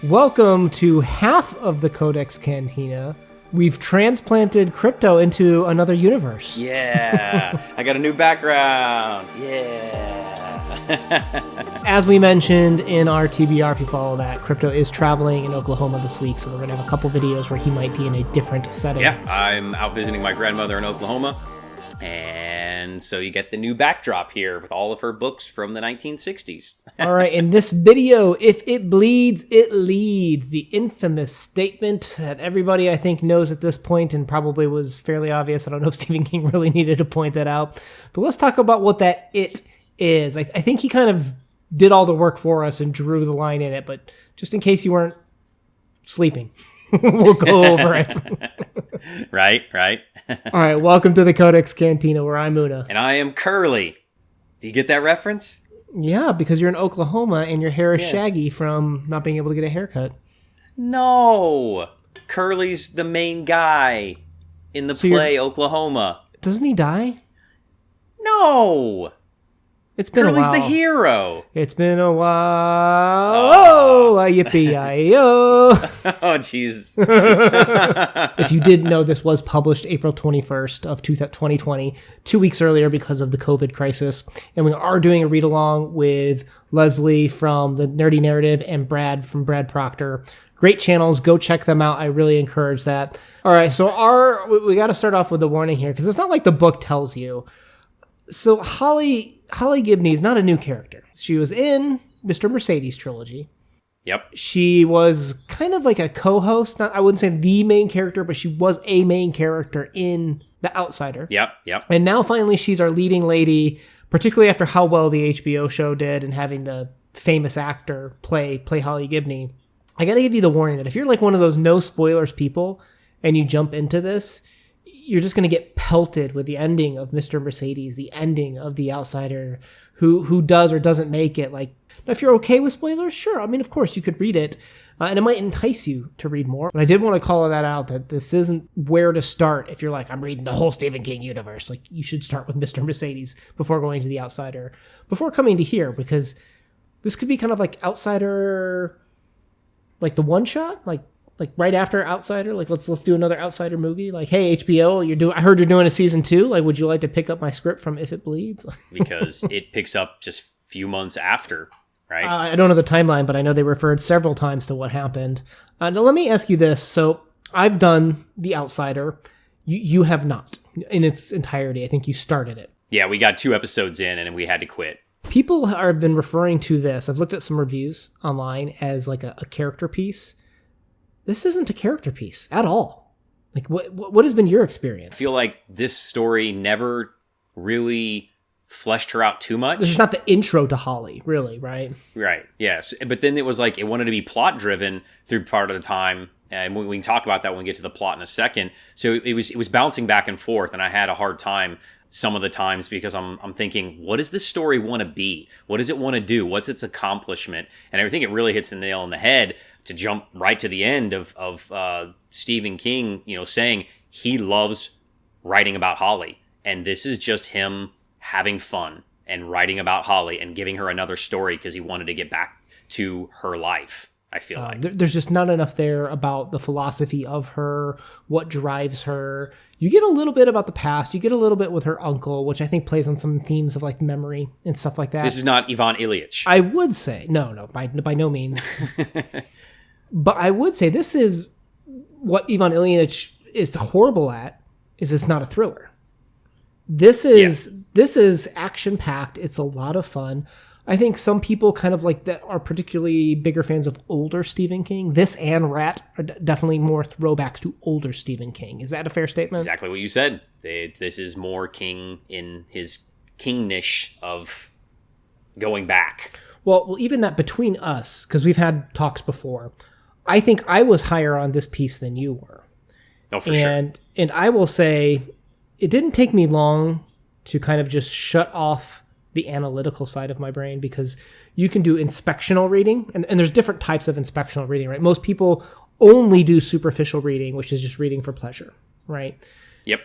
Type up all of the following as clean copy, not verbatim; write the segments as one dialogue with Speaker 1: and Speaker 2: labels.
Speaker 1: Welcome to half of the CodeX Cantina. We've transplanted Krypto into another universe.
Speaker 2: Yeah, I got a new background. Yeah.
Speaker 1: As we mentioned in our TBR, if you follow that, Krypto is traveling in Oklahoma this week, so we're going to have a couple videos where he might be in a different setting.
Speaker 2: Yeah, I'm out visiting my grandmother in Oklahoma, and so you get the new backdrop here with all of her books from the 1960s.
Speaker 1: All right, in this video, if it bleeds, it leads. The infamous statement that everybody, I think, knows at this point and probably was fairly obvious. I don't know if Stephen King really needed to point that out. But let's talk about what that it is. I think he kind of did all the work for us and drew the line in it. But just in case you weren't sleeping, we'll go over it.
Speaker 2: Right.
Speaker 1: All right, welcome to the Codex Cantina, where I'm Una.
Speaker 2: And I am Curly. Do you get that reference?
Speaker 1: Yeah, because you're in Oklahoma and your hair is shaggy from not being able to get a haircut.
Speaker 2: No! Curly's the main guy in the play Oklahoma.
Speaker 1: Doesn't he die?
Speaker 2: No!
Speaker 1: It's been
Speaker 2: Curly's
Speaker 1: a while.
Speaker 2: the hero.
Speaker 1: It's been a while. Oh, yippee-yi-yo.
Speaker 2: Oh, jeez.
Speaker 1: If you didn't know, this was published April 21st of 2020, 2 weeks earlier because of the COVID crisis. And we are doing a read-along with Leslie from The Nerdy Narrative and Brad from Brad Proctor. Great channels. Go check them out. I really encourage that. All right, so we got to start off with the warning here because it's not like the book tells you. So Holi Gibney is not a new character. She was in Mr. Mercedes trilogy.
Speaker 2: Yep.
Speaker 1: She was kind of like a co-host. I wouldn't say the main character, but she was a main character in The Outsider.
Speaker 2: Yep.
Speaker 1: And now finally she's our leading lady, particularly after how well the HBO show did and having the famous actor play Holi Gibney. I got to give you the warning that if you're like one of those no spoilers people and you jump into this, you're just going to get pelted with the ending of Mr. Mercedes, the ending of The Outsider, who does or doesn't make it. Like, now, if you're okay with spoilers, sure. I mean, of course, you could read it, and it might entice you to read more. But I did want to call that out, that this isn't where to start if you're like, I'm reading the whole Stephen King universe. Like, you should start with Mr. Mercedes before going to The Outsider, before coming to here, because this could be kind of like Outsider, like the one-shot, like right after Outsider, like let's do another Outsider movie. Like, hey, HBO, I heard you're doing a season 2. Like, would you like to pick up my script from If It Bleeds?
Speaker 2: Because it picks up just a few months after, right?
Speaker 1: I don't know the timeline, but I know they referred several times to what happened. Now let me ask you this. So I've done The Outsider. You have not in its entirety. I think you started it.
Speaker 2: Yeah, we got 2 episodes in and we had to quit.
Speaker 1: People have been referring to this. I've looked at some reviews online as like a character piece. This isn't a character piece at all. Like, what has been your experience?
Speaker 2: I feel like this story never really fleshed her out too much.
Speaker 1: This is not the intro to Holi, really, right?
Speaker 2: Right, yes. But then it was like, it wanted to be plot-driven through part of the time, and we can talk about that when we get to the plot in a second. So it was bouncing back and forth, and I had a hard time some of the times because I'm thinking, what does this story want to be? What does it want to do? What's its accomplishment? And I think it really hits the nail on the head to jump right to the end of Stephen King, saying he loves writing about Holi. And this is just him having fun and writing about Holi and giving her another story because he wanted to get back to her life. I feel like
Speaker 1: there's just not enough there about the philosophy of her, what drives her. You get a little bit about the past. You get a little bit with her uncle, which I think plays on some themes of like memory and stuff like that.
Speaker 2: This is not Ivan Ilyich.
Speaker 1: I would say no, by no means. But I would say this is what Ivan Ilyich is horrible at. Is it's not a thriller. This is action packed. It's a lot of fun. I think some people kind of like that are particularly bigger fans of older Stephen King. This and Rat are definitely more throwbacks to older Stephen King. Is that a fair statement?
Speaker 2: Exactly what you said. This is more King in his King-ish of going back.
Speaker 1: Well, even that between us, because we've had talks before, I think I was higher on this piece than you were.
Speaker 2: Oh, for sure.
Speaker 1: And I will say, it didn't take me long to kind of just shut off the analytical side of my brain, because you can do inspectional reading, and there's different types of inspectional reading, right? Most people only do superficial reading, which is just reading for pleasure, right?
Speaker 2: Yep.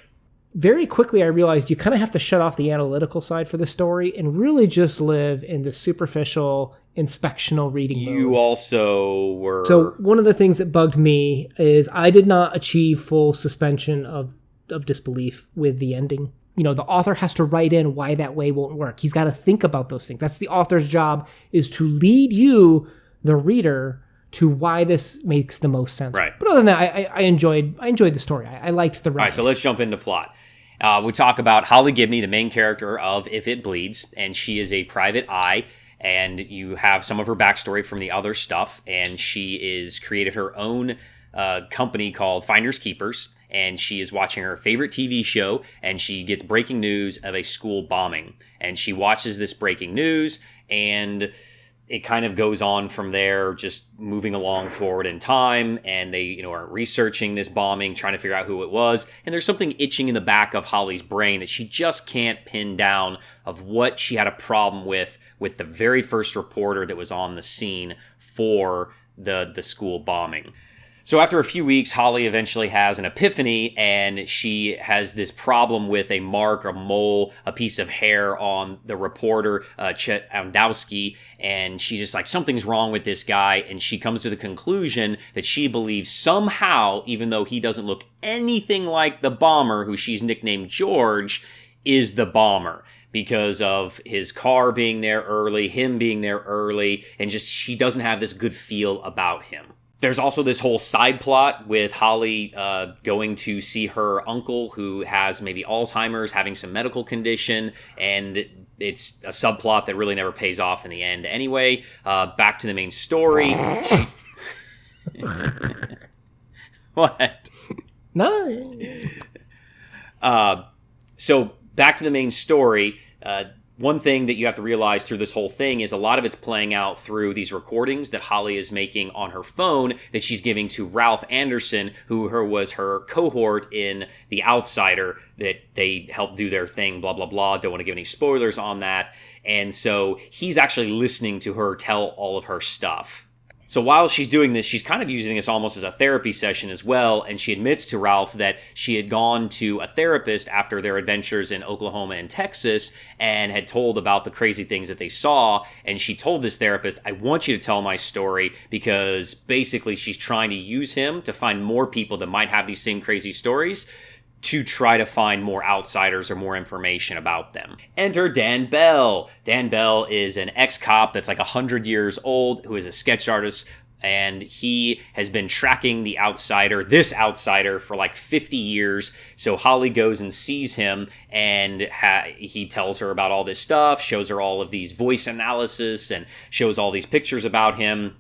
Speaker 1: Very quickly I realized you kind of have to shut off the analytical side for the story and really just live in the superficial inspectional reading mode.
Speaker 2: You also were...
Speaker 1: So one of the things that bugged me is I did not achieve full suspension of disbelief with the ending. You know, the author has to write in why that way won't work. He's got to think about those things. That's the author's job, is to lead you, the reader, to why this makes the most sense.
Speaker 2: Right.
Speaker 1: But other than that, I enjoyed the story. I liked the ride.
Speaker 2: All right, so let's jump into plot. We talk about Holi Gibney, the main character of If It Bleeds, and she is a private eye, and you have some of her backstory from the other stuff, and she is created her own company called Finders Keepers, and she is watching her favorite TV show, and she gets breaking news of a school bombing, and she watches this breaking news, and it kind of goes on from there, just moving along forward in time, and they, are researching this bombing, trying to figure out who it was, and there's something itching in the back of Holly's brain that she just can't pin down of what she had a problem with the very first reporter that was on the scene for the school bombing. So after a few weeks, Holi eventually has an epiphany, and she has this problem with a mark, a mole, a piece of hair on the reporter, Chet Ondowski, and she's just like, something's wrong with this guy, and she comes to the conclusion that she believes somehow, even though he doesn't look anything like the bomber, who she's nicknamed George, is the bomber, because of his car being there early, him being there early, and just she doesn't have this good feel about him. There's also this whole side plot with Holi going to see her uncle who has maybe Alzheimer's, having some medical condition, and it's a subplot that really never pays off in the end. Anyway, back to the main story. What?
Speaker 1: No.
Speaker 2: So back to the main story. One thing that you have to realize through this whole thing is a lot of it's playing out through these recordings that Holi is making on her phone that she's giving to Ralph Anderson, who was her cohort in The Outsider, that they helped do their thing, blah, blah, blah. Don't want to give any spoilers on that. And so he's actually listening to her tell all of her stuff. So while she's doing this, she's kind of using this almost as a therapy session as well, and she admits to Ralph that she had gone to a therapist after their adventures in Oklahoma and Texas and had told about the crazy things that they saw, and she told this therapist, I want you to tell my story, because basically she's trying to use him to find more people that might have these same crazy stories, to try to find more outsiders or more information about them. Enter Dan Bell. Dan Bell is an ex-cop that's like 100 years old, who is a sketch artist, and he has been tracking this outsider, for like 50 years. So Holi goes and sees him, and he tells her about all this stuff, shows her all of these voice analysis, and shows all these pictures about him.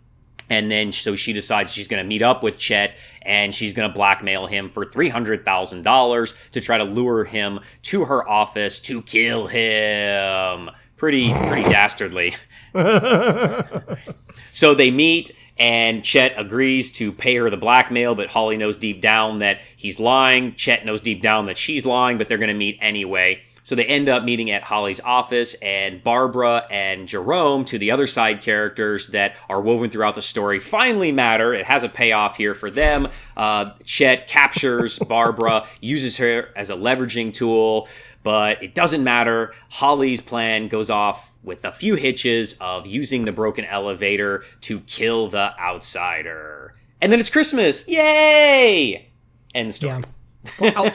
Speaker 2: And then so she decides she's going to meet up with Chet, and she's going to blackmail him for $300,000 to try to lure him to her office to kill him. Pretty dastardly. So they meet, and Chet agrees to pay her the blackmail, but Holi knows deep down that he's lying. Chet knows deep down that she's lying, but they're going to meet anyway. So they end up meeting at Holi's office, and Barbara and Jerome, two of the other side characters that are woven throughout the story, finally matter. It has a payoff here for them. Chet captures Barbara, uses her as a leveraging tool, but it doesn't matter. Holi's plan goes off with a few hitches of using the broken elevator to kill the outsider. And then it's Christmas. Yay! End story.
Speaker 1: Yeah. Well,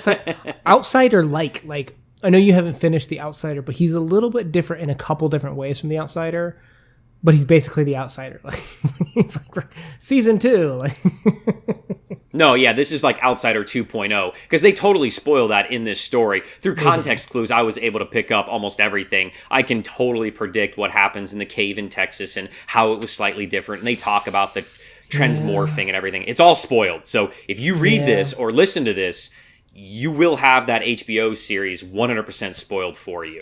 Speaker 1: outsider-like. I know you haven't finished The Outsider, but he's a little bit different in a couple different ways from The Outsider. But he's basically The Outsider. He's like season 2.
Speaker 2: No, yeah, this is like Outsider 2.0, because they totally spoil that in this story. Through context clues, I was able to pick up almost everything. I can totally predict what happens in the cave in Texas and how it was slightly different. And they talk about the trends morphing and everything. It's all spoiled. So if you read this or listen to this, you will have that HBO series 100% spoiled for you.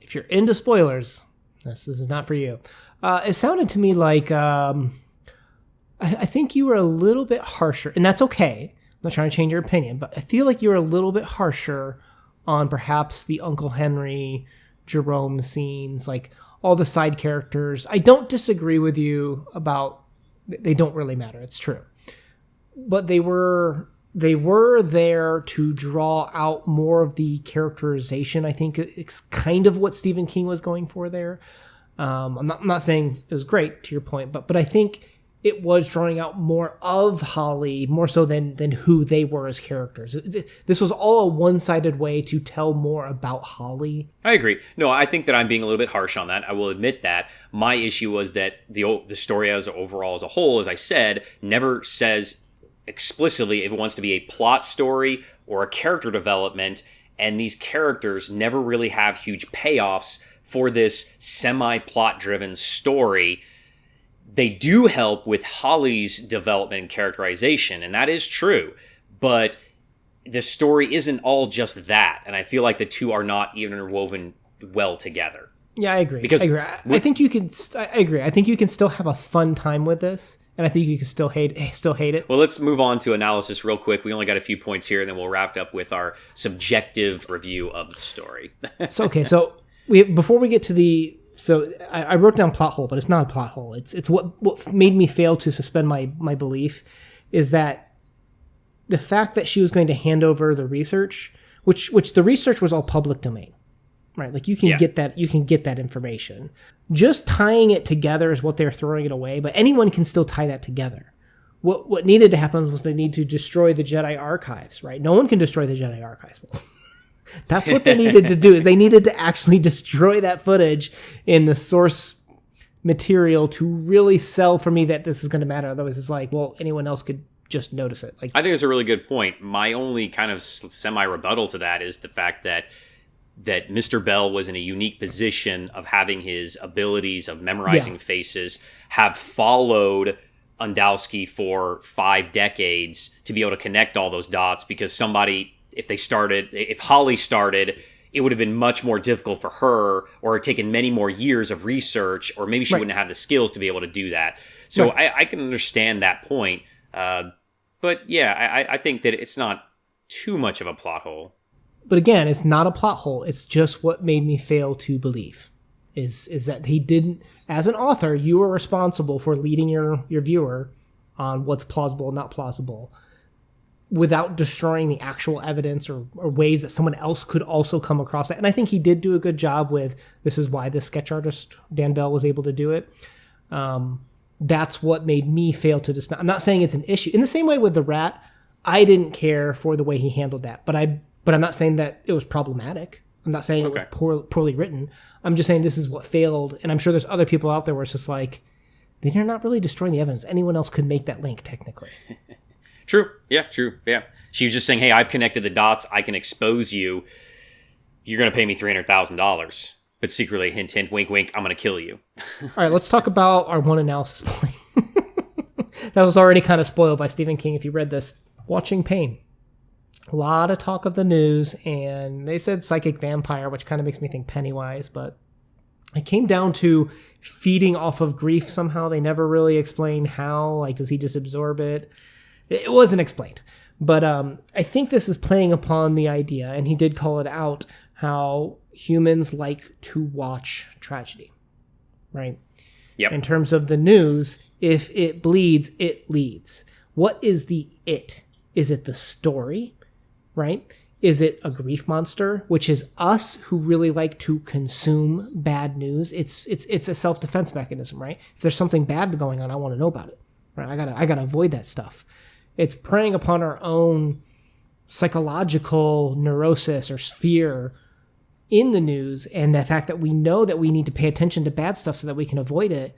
Speaker 1: If you're into spoilers, this is not for you. It sounded to me like I think you were a little bit harsher, and that's okay. I'm not trying to change your opinion, but I feel like you were a little bit harsher on perhaps the Uncle Henry, Jerome scenes, like all the side characters. I don't disagree with you about they don't really matter. It's true. But they were there to draw out more of the characterization. I think it's kind of what Stephen King was going for there. I'm not saying it was great, to your point, but I think it was drawing out more of Holi, more so than who they were as characters. This was all a one-sided way to tell more about Holi.
Speaker 2: I agree. No, I think that I'm being a little bit harsh on that. I will admit that. My issue was that the story as overall as a whole, as I said, never says explicitly if it wants to be a plot story or a character development, and these characters never really have huge payoffs for this semi-plot driven story. They do help with Holi's development and characterization, and that is true, but the story isn't all just that, and I feel like the two are not even interwoven well together.
Speaker 1: Yeah, I agree.
Speaker 2: Because
Speaker 1: I agree. I think you can. I agree. I think you can still have a fun time with this, and I think you can still hate it.
Speaker 2: Well, let's move on to analysis real quick. We only got a few points here, and then we'll wrap it up with our subjective review of the story.
Speaker 1: So before we get to the. So I wrote down plot hole, but it's not a plot hole. It's what made me fail to suspend my belief is that the fact that she was going to hand over the research, which the research was all public domain, right? Like you can get that information. Just tying it together is what they're throwing it away, but anyone can still tie that together. What needed to happen was they need to destroy the Jedi archives, right? No one can destroy the Jedi archives. That's what they needed to do, is they needed to actually destroy that footage in the source material to really sell for me that this is going to matter. Otherwise, it's like, well, anyone else could just notice it. Like,
Speaker 2: I think that's a really good point. My only kind of semi-rebuttal to that is the fact that Mr. Bell was in a unique position of having his abilities of memorizing faces have followed Ondowski for 5 decades to be able to connect all those dots, because somebody... If Holi started, it would have been much more difficult for her, or taken many more years of research, or maybe she wouldn't have the skills to be able to do that. So I can understand that point. But yeah, I think that it's not too much of a plot hole.
Speaker 1: But again, it's not a plot hole. It's just what made me fail to believe is that he didn't, as an author, you are responsible for leading your viewer on what's plausible and not plausible, without destroying the actual evidence or ways that someone else could also come across it. And I think he did do a good job with, this is why the sketch artist, Dan Bell, was able to do it. That's what made me fail to dismiss. I'm not saying it's an issue. In the same way with the rat, I didn't care for the way he handled that. But I'm not saying that it was problematic. I'm not saying it was poorly written. I'm just saying this is what failed. And I'm sure there's other people out there where it's just like, they're not really destroying the evidence. Anyone else could make that link, technically.
Speaker 2: True. Yeah, true. Yeah. She was just saying, hey, I've connected the dots. I can expose you. You're going to pay me $300,000. But secretly, hint, hint, wink, wink, I'm going to kill you.
Speaker 1: All right, let's talk about our one analysis point. That was already kind of spoiled by Stephen King if you read this. Watching Pain. A lot of talk of the news, and they said psychic vampire, which kind of makes me think Pennywise, but it came down to feeding off of grief somehow. They never really explained how. Like, does he just absorb it? It wasn't explained. But I think this is playing upon the idea, and he did call it out, how humans like to watch tragedy, right?
Speaker 2: Yep.
Speaker 1: In terms of the news, if it bleeds, it leads. What is the it? Is it the story, right? Is it a grief monster, which is us who really like to consume bad news? It's a self-defense mechanism, right? If there's something bad going on, I want to know about it, right? I gotta avoid that stuff. It's preying upon our own psychological neurosis or fear in the news, and the fact that we know that we need to pay attention to bad stuff so that we can avoid it.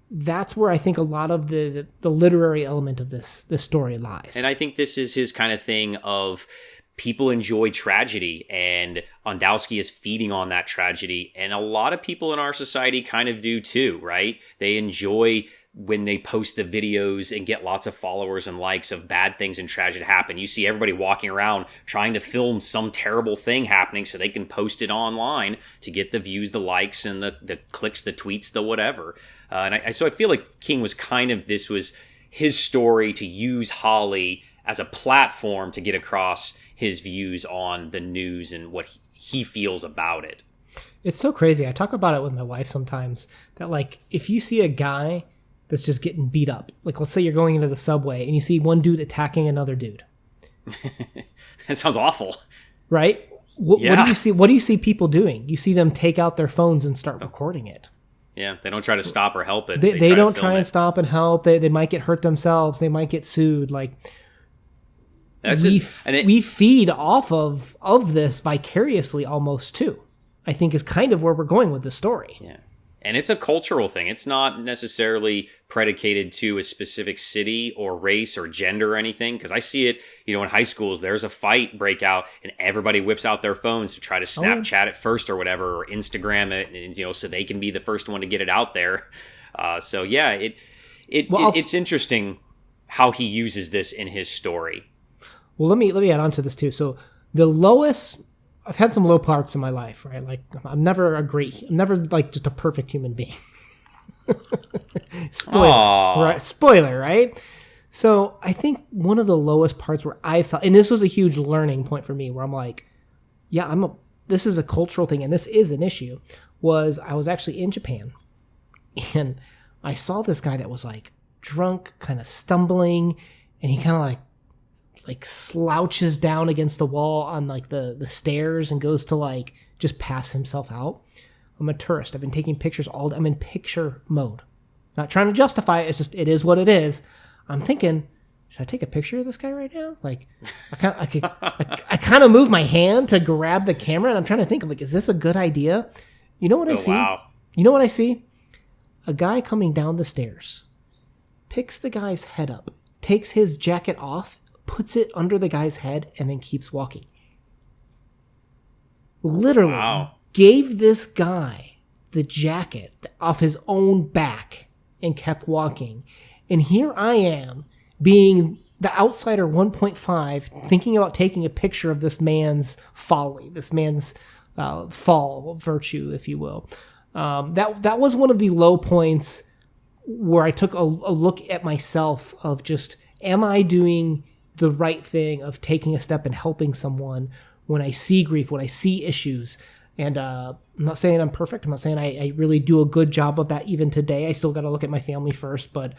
Speaker 1: That's where I think a lot of the literary element of this story lies.
Speaker 2: And I think this is his kind of thing of people enjoy tragedy, and Ondowski is feeding on that tragedy. And a lot of people in our society kind of do too, right? They enjoy when they post the videos and get lots of followers and likes of bad things and tragedy happen. You see everybody walking around trying to film some terrible thing happening so they can post it online to get the views, the likes, and the clicks, the tweets, the whatever. So I feel like King was this was his story to use Holi as a platform to get across his views on the news and what he feels about it.
Speaker 1: It's so crazy. I talk about it with my wife sometimes, that like, if you see a guy that's just getting beat up, like let's say you're going into the subway and you see one dude attacking another dude.
Speaker 2: That sounds awful.
Speaker 1: Right? What do you see? What do you see people doing? You see them take out their phones and start recording it.
Speaker 2: Yeah, they don't try to stop or help it.
Speaker 1: They don't
Speaker 2: to
Speaker 1: try
Speaker 2: film
Speaker 1: and
Speaker 2: it.
Speaker 1: stop and help. They might get hurt themselves. They might get sued. Like we feed off of this vicariously almost too. I think is kind of where we're going with the story.
Speaker 2: Yeah. And it's a cultural thing. It's not necessarily predicated to a specific city or race or gender or anything. Because I see it, in high schools, there's a fight break out and everybody whips out their phones to try to Snapchat it first or whatever, or Instagram it, and, so they can be the first one to get it out there. So yeah, it's interesting how he uses this in his story.
Speaker 1: Well, let me add on to this too. So the lowest, I've had some low parts in my life, right? Like I'm never like just a perfect human being. Spoiler, right? So I think one of the lowest parts where I felt, and this was a huge learning point for me, where I'm like, yeah, this is a cultural thing, and this is an issue, was I was actually in Japan, and I saw this guy that was like drunk, kind of stumbling, and he kind of like slouches down against the wall on like the stairs and goes to like just pass himself out. I'm a tourist. I've been taking pictures I'm in picture mode. Not trying to justify it. It's just, it is what it is. I'm thinking, should I take a picture of this guy right now? Like I kind of move my hand to grab the camera, and I'm trying to think, like, is this a good idea? You know what I see?
Speaker 2: Wow.
Speaker 1: You know what I see? A guy coming down the stairs, picks the guy's head up, takes his jacket off, puts it under the guy's head, and then keeps walking. Literally gave this guy the jacket off his own back and kept walking. And here I am, being the outsider 1.5, thinking about taking a picture of this man's folly, this man's fall virtue, if you will. That was one of the low points where I took a look at myself of just, am I doing the right thing of taking a step and helping someone when I see grief, when I see issues. And I'm not saying I'm perfect. I'm not saying I really do a good job of that even today. I still got to look at my family first, but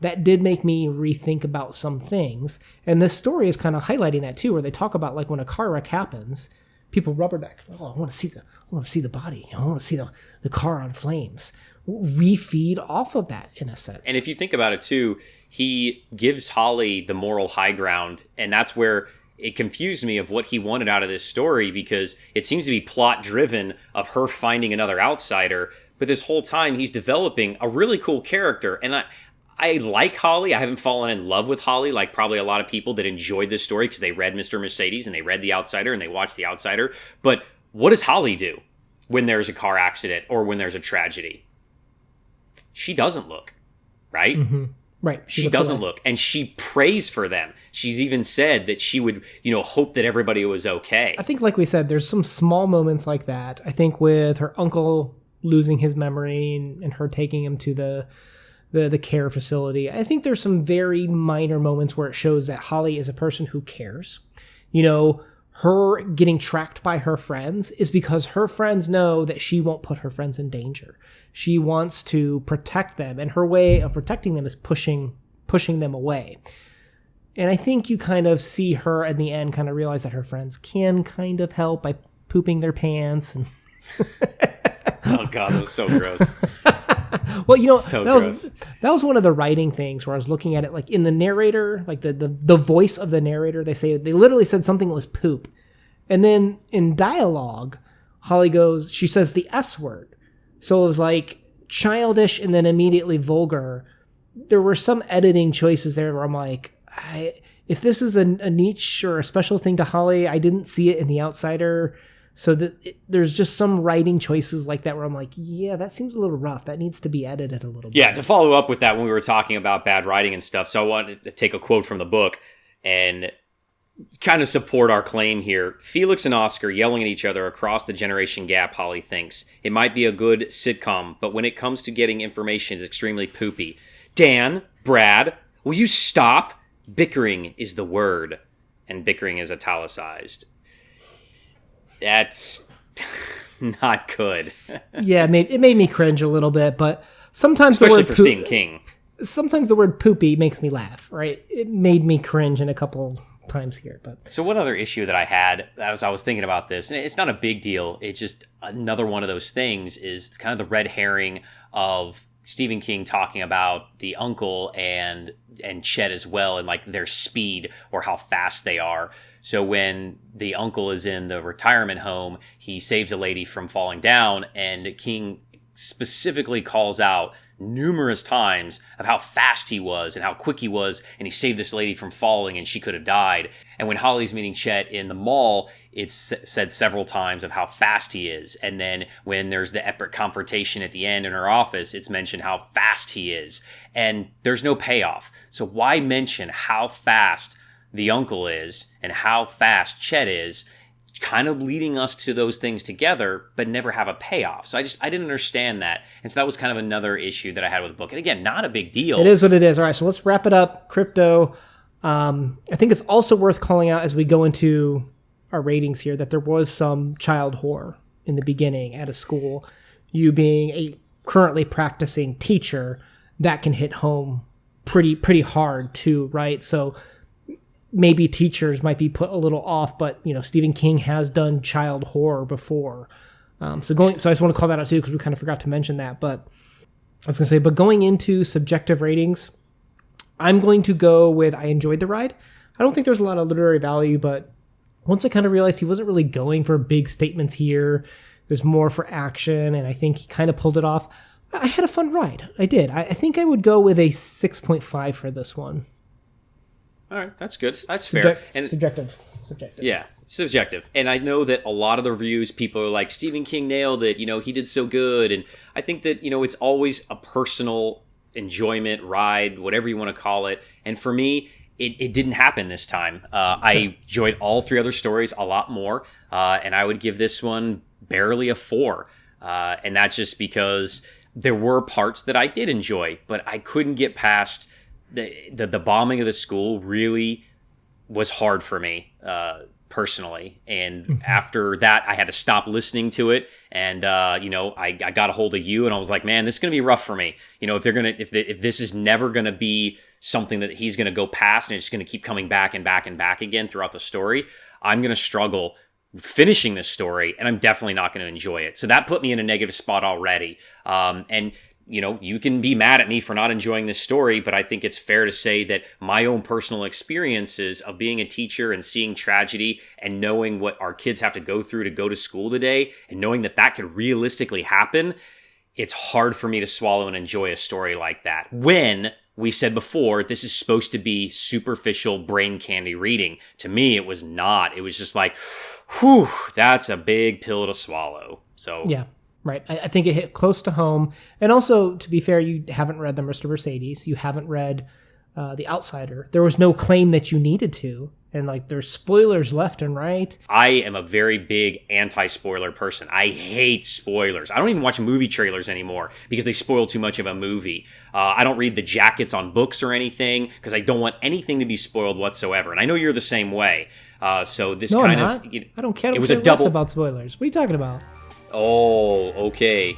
Speaker 1: that did make me rethink about some things. And this story is kind of highlighting that too, where they talk about like when a car wreck happens, people rubberneck. Oh, I want to see the body. I want to see the car on flames. We feed off of that in a sense.
Speaker 2: And if you think about it too, he gives Holi the moral high ground, and that's where it confused me of what he wanted out of this story, because it seems to be plot driven of her finding another outsider, but this whole time he's developing a really cool character. And I like Holi. I haven't fallen in love with Holi like probably a lot of people that enjoyed this story because they read Mr. Mercedes and they read The Outsider and they watched The Outsider. But what does Holi do when there's a car accident or when there's a tragedy? She doesn't look, right?
Speaker 1: Mm-hmm. Right.
Speaker 2: She doesn't look. And she prays for them. She's even said that she would, hope that everybody was okay.
Speaker 1: I think, like we said, there's some small moments like that. I think with her uncle losing his memory and her taking him to the care facility, I think there's some very minor moments where it shows that Holi is a person who cares. Her getting tracked by her friends is because her friends know that she won't put her friends in danger. She wants to protect them, and her way of protecting them is pushing them away. And I think you kind of see her in the end kind of realize that her friends can kind of help by pooping their pants. And
Speaker 2: oh God, that was so gross.
Speaker 1: Well,
Speaker 2: so
Speaker 1: that was one of the writing things where I was looking at it, like in the narrator, like the voice of the narrator, they literally said something was poop. And then in dialogue, Holi she says the S word. So it was like childish and then immediately vulgar. There were some editing choices there where I'm like, if this is a niche or a special thing to Holi, I didn't see it in The Outsider. So there's just some writing choices like that where I'm like, yeah, that seems a little rough. That needs to be edited a little bit.
Speaker 2: Yeah, to follow up with that, when we were talking about bad writing and stuff, so I wanted to take a quote from the book and kind of support our claim here. Felix and Oscar yelling at each other across the generation gap, Holi thinks. It might be a good sitcom, but when it comes to getting information, it's extremely poopy. Dan, Brad, will you stop? Bickering is the word. And bickering is italicized. That's not good.
Speaker 1: Yeah, it made me cringe a little bit, but sometimes
Speaker 2: especially for Stephen King.
Speaker 1: Sometimes the word poopy makes me laugh, right? It made me cringe in a couple times here. But
Speaker 2: so one other issue that I had as I was thinking about this, and it's not a big deal, it's just another one of those things, is kind of the red herring of Stephen King talking about the uncle and Chet as well, and like their speed or how fast they are. So when the uncle is in the retirement home, he saves a lady from falling down, and King specifically calls out numerous times of how fast he was and how quick he was, and he saved this lady from falling and she could have died. And when Holi's meeting Chet in the mall, it's said several times of how fast he is. And then when there's the epic confrontation at the end in her office, it's mentioned how fast he is. And there's no payoff. So why mention how fast the uncle is and how fast Chet is, kind of leading us to those things together, but never have a payoff? So I didn't understand that. And so that was kind of another issue that I had with the book. And again, not a big deal.
Speaker 1: It is what it is. All right, so let's wrap it up. Krypto, I think it's also worth calling out as we go into our ratings here that there was some child horror in the beginning at a school. You being a currently practicing teacher, that can hit home pretty hard too, right? So maybe teachers might be put a little off, but Stephen King has done child horror before. So I just want to call that out too, because we kind of forgot to mention that. But I was going to say, but going into subjective ratings, I'm going to go with I enjoyed the ride. I don't think there's a lot of literary value, but once I kind of realized he wasn't really going for big statements here, it was more for action, and I think he kind of pulled it off. I had a fun ride. I did. I think I would go with a 6.5 for this one.
Speaker 2: All right, that's good. That's fair.
Speaker 1: Subjective.
Speaker 2: Yeah, subjective. And I know that a lot of the reviews, people are like, Stephen King nailed it. He did so good. And I think that, it's always a personal enjoyment, ride, whatever you want to call it. And for me, it didn't happen this time. I enjoyed all three other stories a lot more. And I would give this one barely a 4. And that's just because there were parts that I did enjoy, but I couldn't get past the bombing of the school. Really was hard for me personally, and after that I had to stop listening to it, and I got a hold of you, and I was like, man, this is gonna be rough for me. If this is never gonna be something that he's gonna go past and it's gonna keep coming back and back and back again throughout the story, I'm gonna struggle finishing this story, and I'm definitely not going to enjoy it. So that put me in a negative spot already. And you can be mad at me for not enjoying this story, but I think it's fair to say that my own personal experiences of being a teacher and seeing tragedy and knowing what our kids have to go through to go to school today, and knowing that could realistically happen, it's hard for me to swallow and enjoy a story like that. When we said before, this is supposed to be superficial brain candy reading. To me, it was not. It was just like, whew, that's a big pill to swallow. So
Speaker 1: yeah. Right. I think it hit close to home. And also, to be fair, you haven't read The Mr. Mercedes. You haven't read The Outsider. There was no claim that you needed to. And there's spoilers left and right.
Speaker 2: I am a very big anti-spoiler person. I hate spoilers. I don't even watch movie trailers anymore because they spoil too much of a movie. I don't read the jackets on books or anything because I don't want anything to be spoiled whatsoever. And I know you're the same way. So this
Speaker 1: no,
Speaker 2: kind
Speaker 1: I'm
Speaker 2: of...
Speaker 1: not. I don't care.
Speaker 2: It was a double...
Speaker 1: about spoilers. What are you talking about?
Speaker 2: Oh, okay.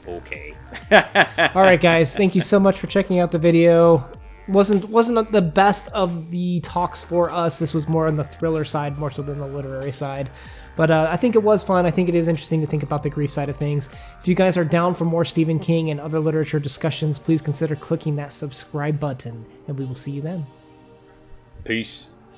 Speaker 2: All
Speaker 1: right, guys. Thank you so much for checking out the video. Wasn't the best of the talks for us. This was more on the thriller side, more so than the literary side. But I think it was fun. I think it is interesting to think about the grief side of things. If you guys are down for more Stephen King and other literature discussions, please consider clicking that subscribe button, and we will see you then.
Speaker 2: Peace.